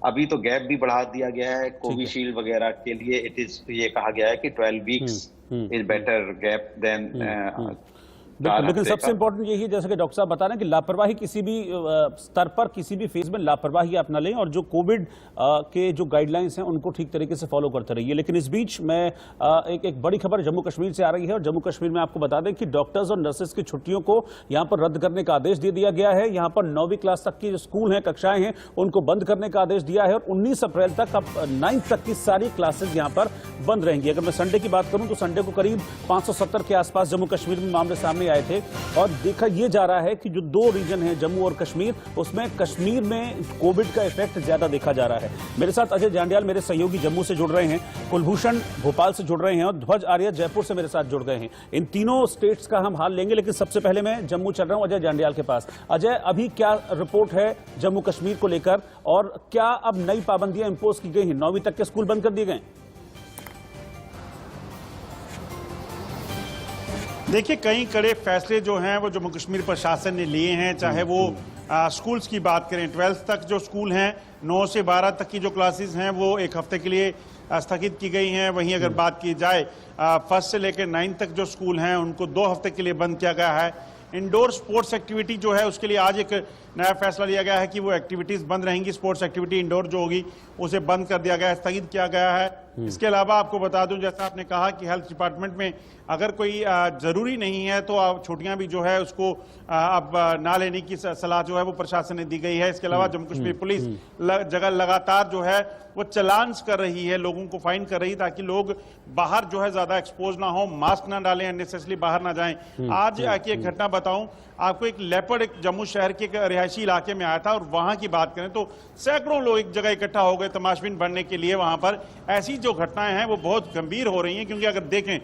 अभी तो गैप भी बढ़ा दिया गया है कोविशील्ड वगैरह के लिए। ये कहा गया है कि 12 weeks is better gap than लेकिन सबसे इंपॉर्टेंट यही है, जैसे कि डॉक्टर साहब बता रहे हैं कि लापरवाही किसी भी स्तर पर, किसी भी फेज में लापरवाही आप न लें और जो कोविड के जो गाइडलाइंस हैं उनको ठीक तरीके से फॉलो करते रहिए। लेकिन इस बीच में एक बड़ी खबर जम्मू कश्मीर से आ रही है और जम्मू कश्मीर में आपको बता दें कि डॉक्टर्स और नर्सेस की छुट्टियों को यहां पर रद्द करने का आदेश दे दिया गया है। यहां पर 9वीं क्लास तक की जो स्कूल हैं, कक्षाएं हैं, उनको बंद करने का आदेश दिया है और 19 अप्रैल तक अब 9th तक की सारी क्लासेज यहां पर बंद रहेंगी। अगर मैं संडे की बात करूं तो संडे को करीब 570 के आसपास जम्मू कश्मीर में मामले सामने आए थे और देखा यह जा रहा है कि जो 2 रीजन है जम्मू और कश्मीर, उसमें कश्मीर में कोविड का इफेक्ट ज्यादा देखा जा रहा है। मेरे साथ अजय जांडियाल मेरे सहयोगी जम्मू से जुड़ रहे हैं, कुलभूषण भोपाल से जुड़ रहे हैं और ध्वज आर्य जयपुर से मेरे साथ जुड़ गए हैं। इन तीनों स्टेट्स का हम हाल लेंगे, लेकिन सबसे पहले मैं जम्मू चल रहा हूं अजय जांडियाल के पास। अजय, अभी क्या रिपोर्ट है जम्मू कश्मीर को लेकर और क्या अब नई पाबंदियां इंपोज की गई हैं? 9वीं तक के स्कूल बंद कर दिए गए? देखिए, कई कड़े फैसले जो हैं वो जम्मू कश्मीर प्रशासन ने लिए हैं, चाहे वो स्कूल्स की बात करें। 12th तक जो स्कूल हैं, 9 से 12 तक की जो क्लासेस हैं वो 1 हफ्ते के लिए स्थगित की गई हैं। वहीं अगर बात की जाए 1st से लेकर 9th तक जो स्कूल हैं उनको 2 हफ्ते के लिए बंद किया गया है। इंडोर स्पोर्ट्स एक्टिविटी जो है उसके लिए आज एक नया फैसला लिया गया है कि वो एक्टिविटीज बंद रहेंगी। स्पोर्ट्स एक्टिविटी इंडोर जो होगी उसे बंद कर दिया गया है, स्थगित किया गया है। इसके अलावा आपको बता दूं, जैसा आपने कहा कि हेल्थ डिपार्टमेंट में अगर कोई जरूरी नहीं है तो छुट्टियां भी जो है उसको अब ना लेने की सलाह जो है वो प्रशासन ने दी गई है। इसके अलावा जम्मू कश्मीर पुलिस जगह लगातार जो है वो चलान्स कर रही है, लोगों को फाइन कर रही है ताकि लोग बाहर जो है ज्यादा एक्सपोज ना हो, मास्क ना डालें, अननेसेसरी बाहर ना जाएं। आज की एक घटना बताऊं आपको, एक लेपर्ड एक जम्मू शहर के एक रिहायशी इलाके में आया था और वहां की बात करें तो सैकड़ों लोग एक जगह इकट्ठा हो गए तमाशबीन बनने के लिए। वहां पर ऐसी जो घटनाएं हैं वो बहुत गंभीर हो रही हैं, क्योंकि अगर देखें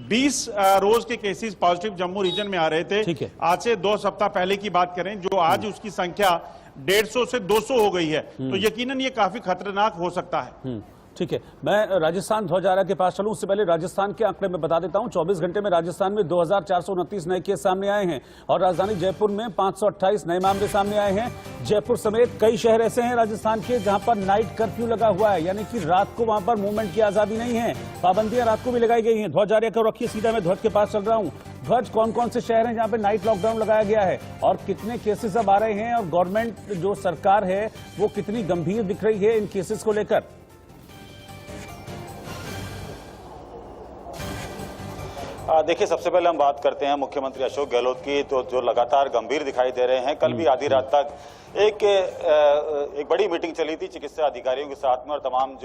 20 रोज के केसेस पॉजिटिव जम्मू रीजन में आ रहे थे। आज से 2 सप्ताह पहले की बात करें, जो आज उसकी संख्या 150 से 200 हो गई है, तो यकीनन ये काफी खतरनाक हो सकता है। ठीक है, मैं राजस्थान ध्वज आर्य के पास चलूं। उससे पहले राजस्थान के आंकड़े में बता देता हूं। 24 घंटे में राजस्थान में 2429 नए केस सामने आए हैं और राजधानी जयपुर में 528 नए मामले सामने आए हैं। जयपुर समेत कई शहर ऐसे हैं राजस्थान के जहां पर नाइट कर्फ्यू लगा हुआ है, यानी कि रात को वहां पर मूवमेंट की आजादी नहीं है, पाबंदियां रात को भी लगाई गई हैं। ध्वज आर्य को रखिए, सीधा मैं ध्वज के पास चल रहा हूं। ध्वज, कौन कौन से शहर हैं जहां पे नाइट लॉकडाउन लगाया गया है और कितने केसेस अब आ रहे हैं और गवर्नमेंट जो सरकार है वो कितनी गंभीर दिख रही है इन केसेस को लेकर? देखिए, सबसे पहले हम बात करते हैं मुख्यमंत्री अशोक गहलोत की, तो जो लगातार गंभीर दिखाई दे रहे हैं। कल भी आधी रात तक एक बड़ी मीटिंग चली थी चिकित्सा अधिकारियों के साथ में और तमाम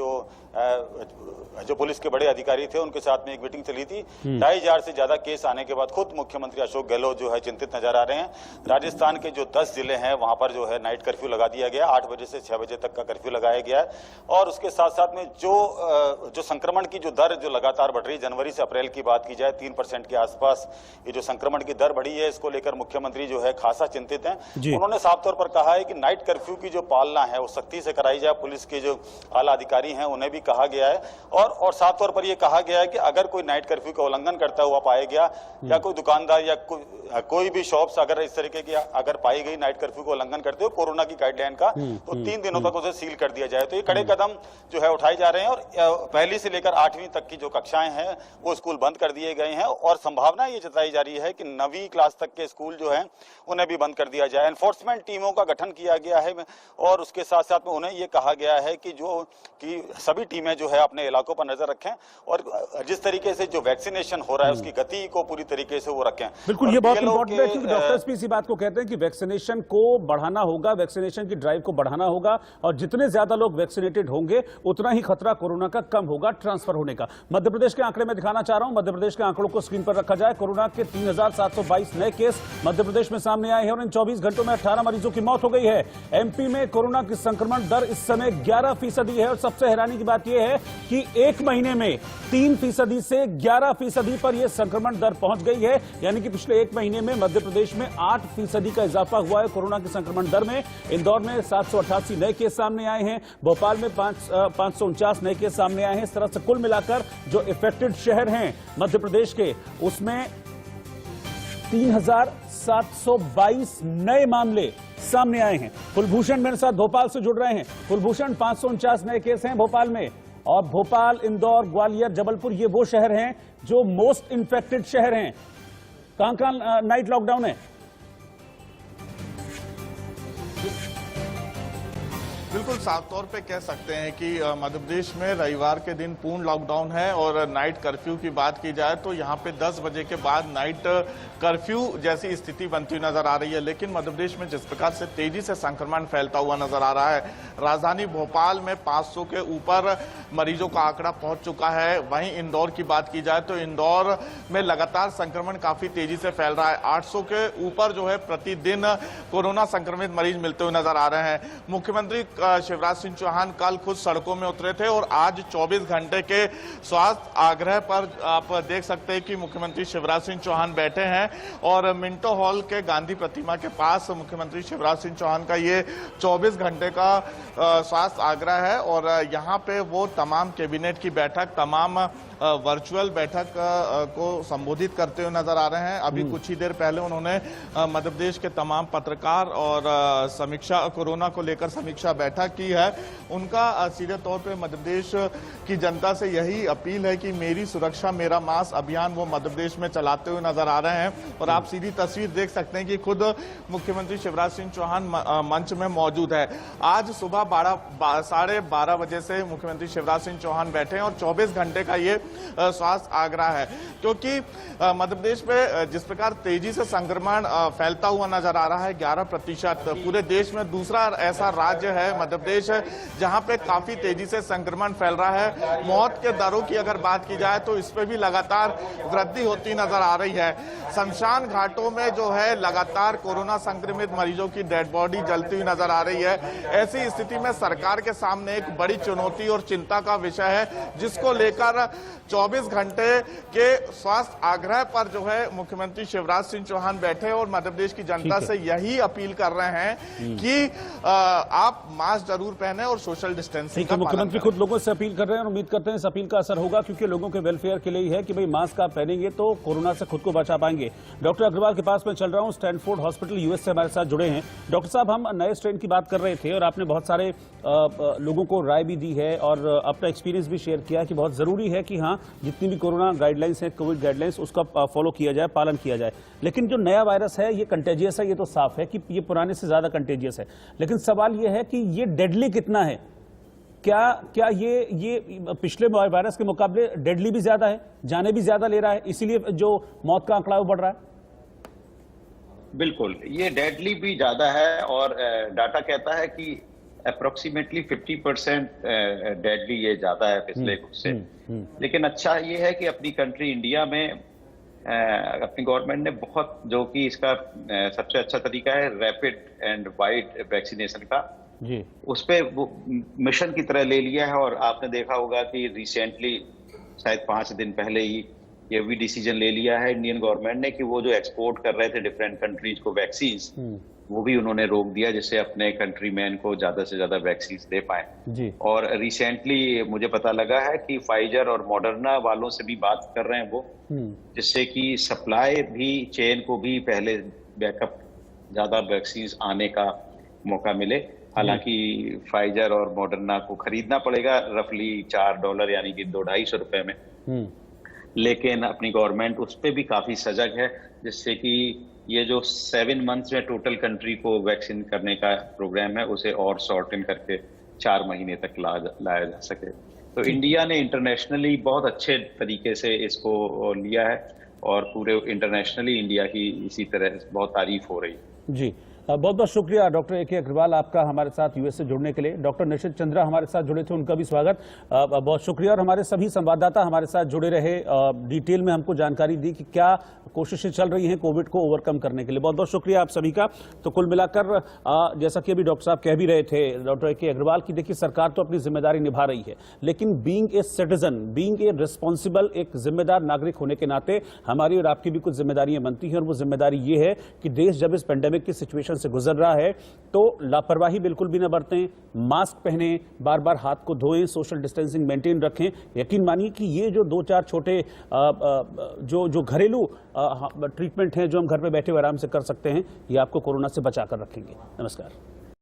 जो पुलिस के बड़े अधिकारी थे उनके साथ में एक मीटिंग चली थी। 2500 से ज्यादा केस आने के बाद खुद मुख्यमंत्री अशोक गहलोत जो है चिंतित नजर आ रहे हैं। राजस्थान के जो 10 जिले हैं वहां पर जो है नाइट कर्फ्यू लगा दिया गया, 8 बजे से 6 बजे तक का कर्फ्यू लगाया गया है। और उसके साथ साथ में जो संक्रमण की जो दर जो लगातार बढ़ रही है, जनवरी से अप्रैल की बात की जाए 3% के आसपास ये जो संक्रमण की दर बढ़ी है, इसको लेकर मुख्यमंत्री जो है खासा चिंतित हैं। उन्होंने साफ तौर पर कहा है कि नाइट कर्फ्यू की जो पालना है वो सख्ती से कराई जाए। पुलिस के जो आला अधिकारी हैं उन्हें भी कहा गया है और साफ तौर पर यह कहा गया है कि अगर कोई नाइट कर्फ्यू का उल्लंघन करता हुआ पाया गया या कोई दुकानदार या कोई भी शॉप्स अगर इस तरीके की अगर पाई गई नाइट कर्फ्यू का उल्लंघन करते हुए कोरोना की गाइडलाइन का, तो 3 दिनों तक उसे सील कर दिया जाए। तो ये कड़े कदम जो है उठाए जा रहे हैं और 1ली से लेकर 8वीं तक की जो कक्षाएं हैं वो स्कूल बंद कर दिए गए हैं और संभावना ये जताई जा रही है कि 9वीं क्लास तक के स्कूल जो हैं उन्हें भी बंद कर दिया जाए। एनफोर्समेंट टीमों का गठन किया गया है और उसके साथ साथ में उन्हें ये कहा गया है कि सभी टीमें जो है अपने इलाकों पर नजर रखें और जिस तरीके से जो वैक्सीनेशन हो रहा है उसकी गति को पूरी तरीके से वो रखें। बिल्कुल, ये बहुत इंपॉर्टेंट है क्योंकि डॉक्टर्स भी इसी बात को कहते हैं कि वैक्सीनेशन को बढ़ाना होगा, वैक्सीनेशन की ड्राइव को बढ़ाना होगा और जितने ज्यादा लोग वैक्सीनेटेड होंगे उतना ही खतरा कोरोना का कम होगा ट्रांसफर होने का। मध्य प्रदेश के आंकड़े में दिखाना चाह रहा हूं, मध्य प्रदेश के आंकड़ों को स्क्रीन पर रखा जाए। कोरोना के 3722 नए केस मध्य प्रदेश में सामने आए हैं और इन 24 घंटों में 18 मरीजों की मौत हो गई है। एमपी में कोरोना की संक्रमण दर इस समय 11% है और सबसे हैरानी की बात यह है कि एक महीने में 3% से 11% पर यह संक्रमण दर पहुंच गई है, यानी कि पिछले एक महीने में मध्य प्रदेश में 8% का इजाफा हुआ है कोरोना की संक्रमण दर में। इंदौर में 788 नए केस सामने आए हैं, भोपाल में 549 नए केस सामने आए हैं। इस तरह से कुल मिलाकर जो इफेक्टेड शहर हैं मध्य प्रदेश के उसमें 3722 नए मामले सामने आए हैं। कुलभूषण मेरे साथ भोपाल से जुड़ रहे हैं। कुलभूषण, 549 नए केस हैं भोपाल में और भोपाल, इंदौर, ग्वालियर, जबलपुर ये वो शहर हैं जो मोस्ट इन्फेक्टेड शहर हैं। कहां नाइट लॉकडाउन है? बिल्कुल साफ तौर पे कह सकते हैं कि मध्य प्रदेश में रविवार के दिन पूर्ण लॉकडाउन है और नाइट कर्फ्यू की बात की जाए तो यहाँ पे 10 बजे के बाद नाइट कर्फ्यू जैसी स्थिति बनती हुई नजर आ रही है। लेकिन मध्य प्रदेश में जिस प्रकार से तेजी से संक्रमण फैलता हुआ नजर आ रहा है, राजधानी भोपाल में 500 के ऊपर मरीजों का आंकड़ा पहुंच चुका है। वहीं इंदौर की बात की जाए तो इंदौर में लगातार संक्रमण काफी तेजी से फैल रहा है। 800 के ऊपर जो है प्रतिदिन कोरोना संक्रमित मरीज मिलते हुए नजर आ रहे हैं। मुख्यमंत्री शिवराज सिंह चौहान कल खुद सड़कों में उतरे थे और आज 24 घंटे के स्वास्थ्य आग्रह पर आप देख सकते हैं कि मुख्यमंत्री शिवराज सिंह चौहान बैठे हैं और मिंटो हॉल के गांधी प्रतिमा के पास मुख्यमंत्री शिवराज सिंह चौहान का ये 24 घंटे का स्वास्थ्य आग्रह है और यहाँ पे वो तमाम कैबिनेट की बैठक, तमाम वर्चुअल बैठक को संबोधित करते हुए नजर आ रहे हैं। अभी कुछ ही देर पहले उन्होंने मध्य प्रदेश के तमाम पत्रकार और समीक्षा कोरोना को लेकर समीक्षा बैठक की है। उनका सीधे तौर पे मध्य प्रदेश की जनता से यही अपील है कि मेरी सुरक्षा मेरा मास्क अभियान वो मध्य प्रदेश में चलाते हुए नजर आ रहे हैं और आप सीधी तस्वीर देख सकते हैं कि खुद मुख्यमंत्री शिवराज सिंह चौहान मंच में मौजूद है। आज सुबह 12:30 बजे से मुख्यमंत्री शिवराज सिंह चौहान बैठे हैं और 24 घंटे का ये स्वास्थ्य आग्रह है, क्योंकि मध्य प्रदेश में जिस प्रकार तेजी से संक्रमण फैलता हुआ नजर आ रहा है 11%, पूरे देश में दूसरा ऐसा राज्य है मध्य प्रदेश जहां पे काफी तेजी से संक्रमण फैल रहा है। मौत के दरों की अगर बात की जाए तो इस पे भी लगातार वृद्धि होती नजर आ रही है। शमशान घाटों में जो है लगातार कोरोना संक्रमित मरीजों की डेड बॉडी जलती हुई नजर आ रही है। ऐसी स्थिति में सरकार के सामने एक बड़ी चुनौती और चिंता का विषय है, जिसको लेकर 24 घंटे के स्वास्थ्य आग्रह पर जो है मुख्यमंत्री शिवराज सिंह चौहान बैठे और मध्य प्रदेश की जनता से यही अपील कर रहे हैं कि आप मास्क जरूर पहने और सोशल डिस्टेंसिंग का मुख्यमंत्री खुद लोगों से अपील कर रहे हैं और उम्मीद करते हैं इस अपील का असर होगा, क्योंकि लोगों के वेलफेयर के लिए है कि भाई मास्क आप पहनेंगे तो कोरोना से खुद को बचा पाएंगे। डॉक्टर अग्रवाल के पास मैं चल रहा हूं, स्टैनफोर्ड हॉस्पिटल यूएस से हमारे साथ जुड़े हैं। डॉक्टर साहब, हम नए स्ट्रेन की बात कर रहे थे और आपने बहुत सारे लोगों को राय भी दी है और अपना एक्सपीरियंस भी शेयर किया कि बहुत जरूरी है कि हाँ, जितनी भी कोरोना गाइडलाइंस है, कोविड गाइडलाइंस, उसका फॉलो किया जाए, पालन किया जाए। लेकिन जो नया वायरस है ये कंटेजियस है, ये तो साफ है कि ये पुराने से ज्यादा कंटेजियस है। लेकिन सवाल ये है कि ये डेडली कितना है? क्या ये पिछले वायरस के मुकाबले डेडली भी ज्यादा है, जाने भी ज्यादा ले रहा है, इसीलिए जो मौत का आंकड़ा वो बढ़ रहा है? बिल्कुल, ये डेडली भी ज्यादा है और डाटा कहता है कि अप्रोक्सीमेटली 50% डेडली ये ज्यादा है पिछले कुछ से। लेकिन अच्छा ये है कि अपनी कंट्री इंडिया में अपनी गवर्नमेंट ने बहुत, जो कि इसका सबसे अच्छा तरीका है रैपिड एंड वाइड वैक्सीनेशन का, उस पे वो मिशन की तरह ले लिया है। और आपने देखा होगा कि रिसेंटली शायद 5 दिन पहले ही ये भी डिसीजन ले लिया है इंडियन गवर्नमेंट ने कि वो जो एक्सपोर्ट कर रहे थे डिफरेंट कंट्रीज को वैक्सीन, वो भी उन्होंने रोक दिया, जिससे अपने कंट्रीमैन को ज्यादा से ज्यादा वैक्सीन दे पाए। और रिसेंटली मुझे पता लगा है कि फाइजर और मॉडर्ना वालों से भी बात कर रहे हैं वो, जिससे कि सप्लाई भी चेन को भी पहले बैकअप ज्यादा वैक्सीन आने का मौका मिले। हालांकि फाइजर और मॉडर्ना को खरीदना पड़ेगा रफली $4 यानी कि $250 रुपए में, लेकिन अपनी गवर्नमेंट उस पर भी काफी सजग है, जिससे कि ये जो 7 मंथ्स में टोटल कंट्री को वैक्सीन करने का प्रोग्राम है उसे और शॉर्टन करके 4 महीने तक लाया जा सके। तो इंडिया ने इंटरनेशनली बहुत अच्छे तरीके से इसको लिया है और पूरे इंटरनेशनली इंडिया की इसी तरह बहुत तारीफ हो रही है। जी, बहुत बहुत शुक्रिया डॉक्टर ए.के. अग्रवाल आपका हमारे साथ यूएस से जुड़ने के लिए। डॉक्टर निशित चंद्रा हमारे साथ जुड़े थे, उनका भी स्वागत, बहुत शुक्रिया। और हमारे सभी संवाददाता हमारे साथ जुड़े रहे, डिटेल में हमको जानकारी दी कि क्या कोशिशें चल रही हैं कोविड को ओवरकम करने के लिए। बहुत बहुत शुक्रिया आप सभी का। तो कुल मिलाकर जैसा कि अभी डॉक्टर साहब कह भी रहे थे, डॉक्टर ए.के. अग्रवाल की, देखिए सरकार तो अपनी जिम्मेदारी निभा रही है, लेकिन being a citizen, being a responsible, एक जिम्मेदार नागरिक होने के नाते हमारी और आपकी भी कुछ जिम्मेदारियां बनती हैं। और वो जिम्मेदारी ये है कि देश जब इस पेंडेमिक की सिचुएशन से गुजर रहा है तो लापरवाही बिल्कुल भी न बरतें, मास्क पहनें, बार बार हाथ को धोएं, सोशल डिस्टेंसिंग मेंटेन रखें। यकीन मानिए कि ये जो 2-4 छोटे जो घरेलू ट्रीटमेंट हैं जो हम घर पे बैठे हुए आराम से कर सकते हैं, ये आपको कोरोना से बचा कर रखेंगे। नमस्कार।